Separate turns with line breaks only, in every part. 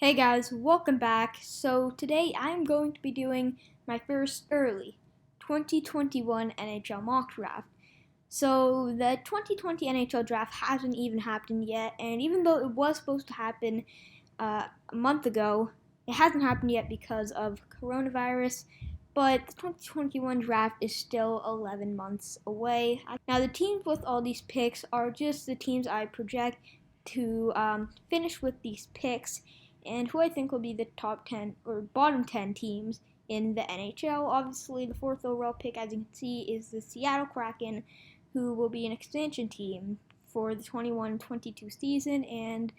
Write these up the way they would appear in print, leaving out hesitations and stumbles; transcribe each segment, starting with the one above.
Hey guys, welcome back. So today I'm going to be doing my first early 2021 NHL mock draft. So the 2020 NHL draft hasn't even happened yet, and even though it was supposed to happen a month ago, it hasn't happened yet because of coronavirus. But the 2021 draft is still 11 months away. Now the teams with all these picks are just the teams I project to finish with these picks and who I think will be the top 10 or bottom 10 teams in the NHL. Obviously, the fourth overall pick, as you can see, is the Seattle Kraken, who will be an expansion team for the 21-22 season, and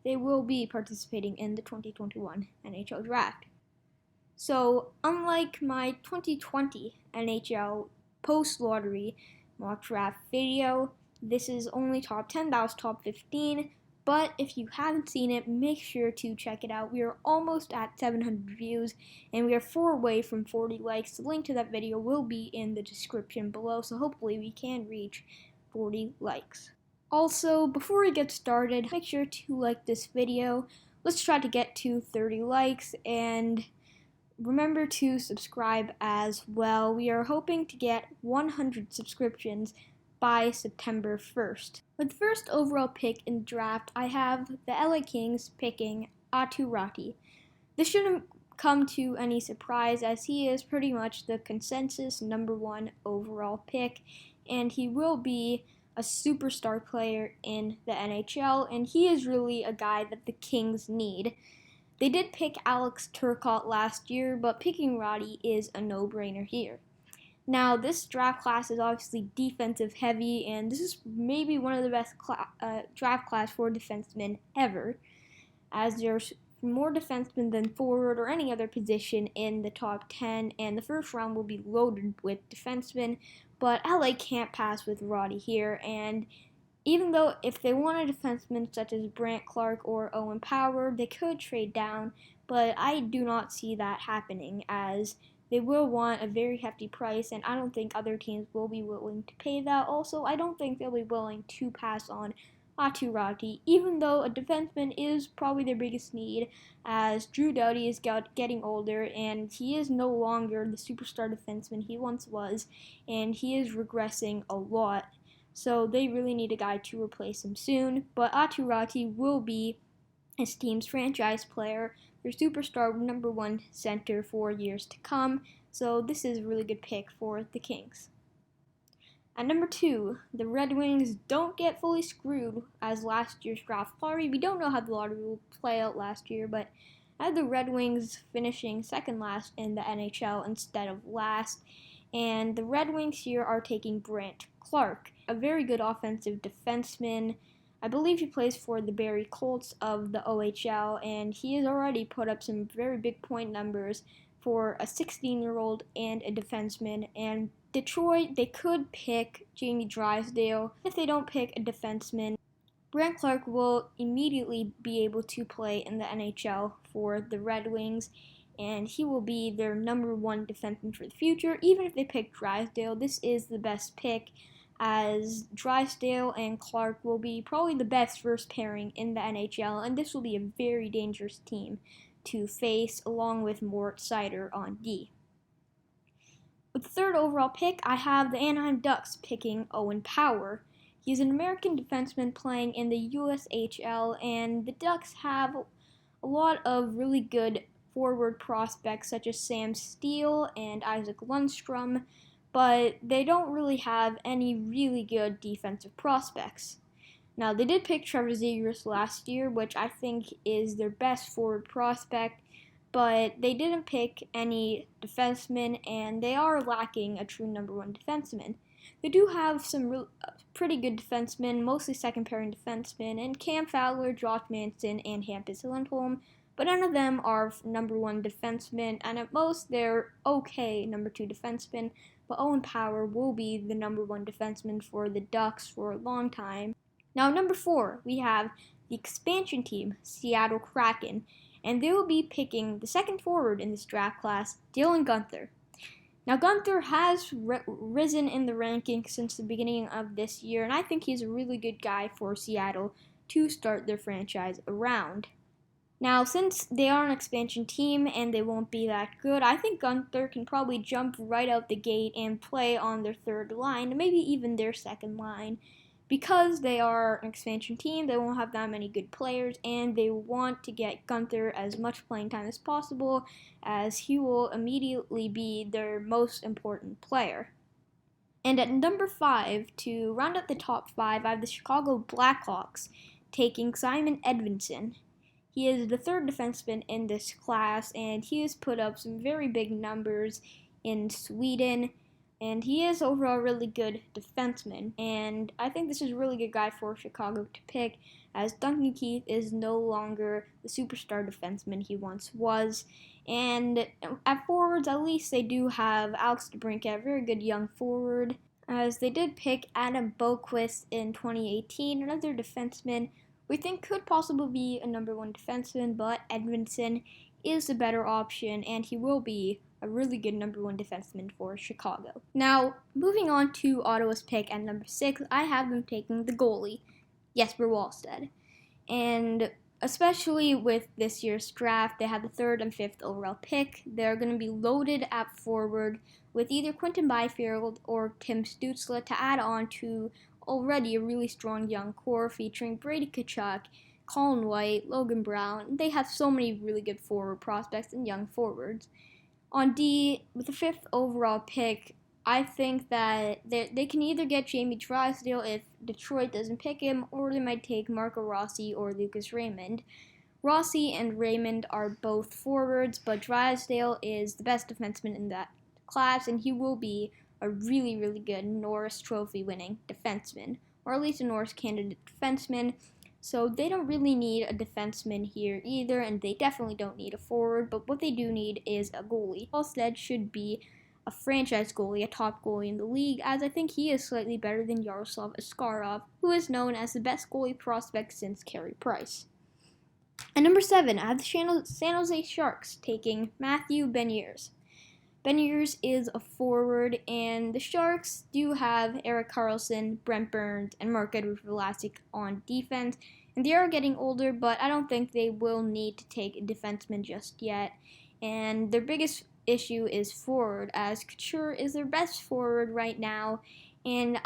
they will be participating in the 2021 NHL Draft. So, unlike my 2020 NHL post-lottery mock draft video, this is only top 10, that was top 15. But if you haven't seen it, make sure to check it out. We are almost at 700 views, and we are 4 away from 40 likes. The link to that video will be in the description below, so hopefully we can reach 40 likes. Also, before we get started, make sure to like this video. Let's try to get to 30 likes, and remember to subscribe as well. We are hoping to get 100 subscriptions by September 1st. With the first overall pick in the draft, I have the LA Kings picking Aatu Raty. This shouldn't come to any surprise as he is pretty much the consensus number 1 overall pick, and he will be a superstar player in the NHL, and he is really a guy that the Kings need. They did pick Alex Turcotte last year, but picking Raty is a no-brainer here. Now, this draft class is obviously defensive heavy, and this is maybe one of the best draft class for defensemen ever, as there's more defensemen than forward or any other position in the top 10, and the first round will be loaded with defensemen, but LA can't pass with Raty here, and even though if they want a defenseman such as Brandt, Clarke, or Owen Power, they could trade down, but I do not see that happening as they will want a very hefty price, and I don't think other teams will be willing to pay that. Also, I don't think they'll be willing to pass on Aatu Raty, even though a defenseman is probably their biggest need, as Drew Doughty is getting older, and he is no longer the superstar defenseman he once was, and he is regressing a lot. So they really need a guy to replace him soon, but Aatu Raty will be his team's franchise player, their superstar number 1 center for years to come, so this is a really good pick for the Kings. At number 2, the Red Wings don't get fully screwed as last year's draft lottery. We don't know how the lottery will play out last year, but I had the Red Wings finishing second last in the NHL instead of last, and the Red Wings here are taking Brandt, Clarke, a very good offensive defenseman. I believe he plays for the Barrie Colts of the OHL, and he has already put up some very big point numbers for a 16-year-old and a defenseman. And Detroit, they could pick Jamie Drysdale. If they don't pick a defenseman, Brandt Clarke will immediately be able to play in the NHL for the Red Wings, and he will be their number 1 defenseman for the future. Even if they pick Drysdale, this is the best pick, as Drysdale and Clarke will be probably the best first pairing in the NHL, and this will be a very dangerous team to face, along with Mort Seider on D. With the third overall pick, I have the Anaheim Ducks picking Owen Power. He's an American defenseman playing in the USHL, and the Ducks have a lot of really good forward prospects such as Sam Steele and Isaac Lundstrom, but they don't really have any really good defensive prospects. Now, they did pick Trevor Zegras last year, which I think is their best forward prospect, but they didn't pick any defensemen, and they are lacking a true number 1 defenseman. They do have some pretty good defensemen, mostly second-pairing defensemen, and Cam Fowler, Josh Manson, and Hampus Lindholm, but none of them are number 1 defensemen, and at most they're okay number 2 defensemen, but Owen Power will be the number 1 defenseman for the Ducks for a long time. Now, number 4, we have the expansion team, Seattle Kraken, and they will be picking the second forward in this draft class, Dylan Guenther. Now, Guenther has risen in the rankings since the beginning of this year, and I think he's a really good guy for Seattle to start their franchise around. Now, since they are an expansion team and they won't be that good, I think Gunther can probably jump right out the gate and play on their third line, maybe even their second line. Because they are an expansion team, they won't have that many good players, and they want to get Gunther as much playing time as possible, as he will immediately be their most important player. And at number 5, to round out the top 5, I have the Chicago Blackhawks taking Simon Edvinsson. He is the third defenseman in this class, and he has put up some very big numbers in Sweden, and he is overall a really good defenseman. And I think this is a really good guy for Chicago to pick, as Duncan Keith is no longer the superstar defenseman he once was. And at forwards, at least they do have Alex DeBrincat, a very good young forward, as they did pick Adam Boqvist in 2018, another defenseman we think could possibly be a number 1 defenseman, but Edvinsson is the better option, and he will be a really good number 1 defenseman for Chicago. Now, moving on to Ottawa's pick at number 6, I have them taking the goalie, Jesper Wallstedt. And especially with this year's draft, they have the 3rd and 5th overall pick. They're going to be loaded at forward with either Quinton Byfield or Tim Stützle to add on to already a really strong young core featuring Brady Tkachuk, Colin White, Logan Brown. They have so many really good forward prospects and young forwards. On D, with the 5th overall pick, I think that they can either get Jamie Drysdale if Detroit doesn't pick him, or they might take Marco Rossi or Lucas Raymond. Rossi and Raymond are both forwards, but Drysdale is the best defenseman in that class, and he will be a really, really good Norris Trophy winning defenseman, or at least a Norris candidate defenseman. So they don't really need a defenseman here either, and they definitely don't need a forward, but what they do need is a goalie. Wallstedt should be a franchise goalie, a top goalie in the league, as I think he is slightly better than Yaroslav Askarov, who is known as the best goalie prospect since Carey Price. At number 7, I have the San Jose Sharks taking Matthew Beniers. Beniers is a forward, and the Sharks do have Erik Karlsson, Brent Burns, and Marc-Edouard Vlasic on defense, and they are getting older, but I don't think they will need to take a defenseman just yet. And their biggest issue is forward, as Couture is their best forward right now, and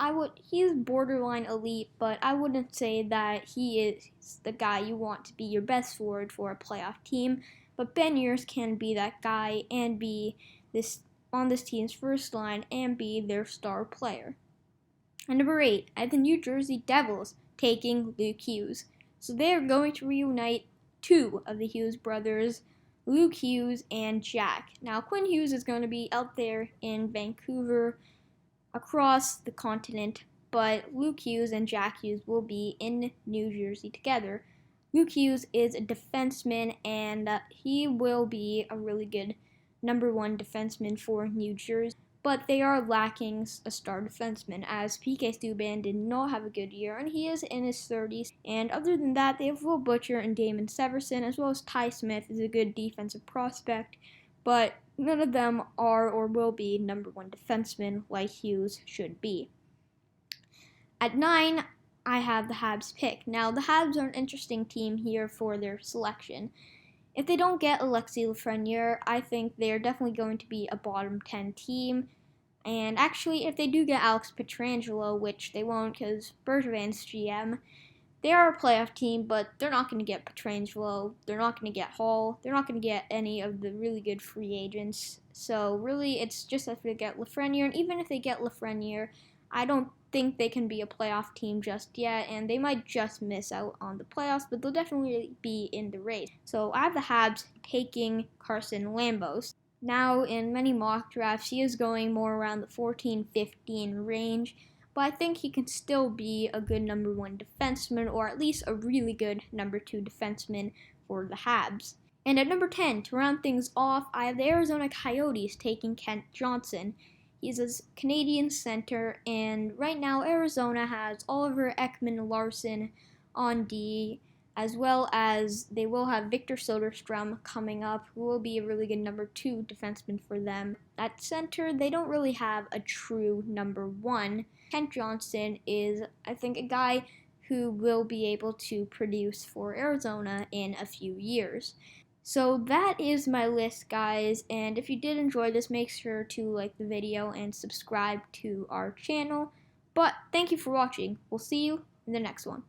he is borderline elite, but I wouldn't say that he is the guy you want to be your best forward for a playoff team. But Beniers can be that guy and be on this team's first line and be their star player. And number 8, I have the New Jersey Devils taking Luke Hughes. So they are going to reunite 2 of the Hughes brothers, Luke Hughes and Jack. Now, Quinn Hughes is going to be out there in Vancouver, across the continent, but Luke Hughes and Jack Hughes will be in New Jersey together. Luke Hughes is a defenseman, and he will be a really good number 1 defenseman for New Jersey, but they are lacking a star defenseman, as P.K. Subban did not have a good year, and he is in his 30s. And other than that, they have Will Butcher and Damon Severson, as well as Ty Smith is a good defensive prospect, but none of them are or will be number 1 defensemen like Hughes should be. At 9, I have the Habs pick. Now, the Habs are an interesting team here for their selection. If they don't get Alexis Lafreniere, I think they're definitely going to be a bottom 10 team. And actually, if they do get Alex Pietrangelo, which they won't because Bergevin's GM, they are a playoff team, but they're not going to get Pietrangelo. They're not going to get Hall. They're not going to get any of the really good free agents. So really, it's just if they get Lafreniere. And even if they get Lafreniere, I don't think they can be a playoff team just yet, and they might just miss out on the playoffs, but they'll definitely be in the race. So I have the Habs taking Carson Lambos. Now, in many mock drafts, he is going more around the 14-15 range, but I think he can still be a good number 1 defenseman, or at least a really good number 2 defenseman for the Habs. And at number 10, to round things off, I have the Arizona Coyotes taking Kent Johnson. He's a Canadian center, and right now Arizona has Oliver Ekman-Larsson on D, as well as they will have Victor Soderstrom coming up, who will be a really good number 2 defenseman for them. At center, they don't really have a true number 1. Kent Johnson is, I think, a guy who will be able to produce for Arizona in a few years. So that is my list, guys, and if you did enjoy this, make sure to like the video and subscribe to our channel. But thank you for watching. We'll see you in the next one.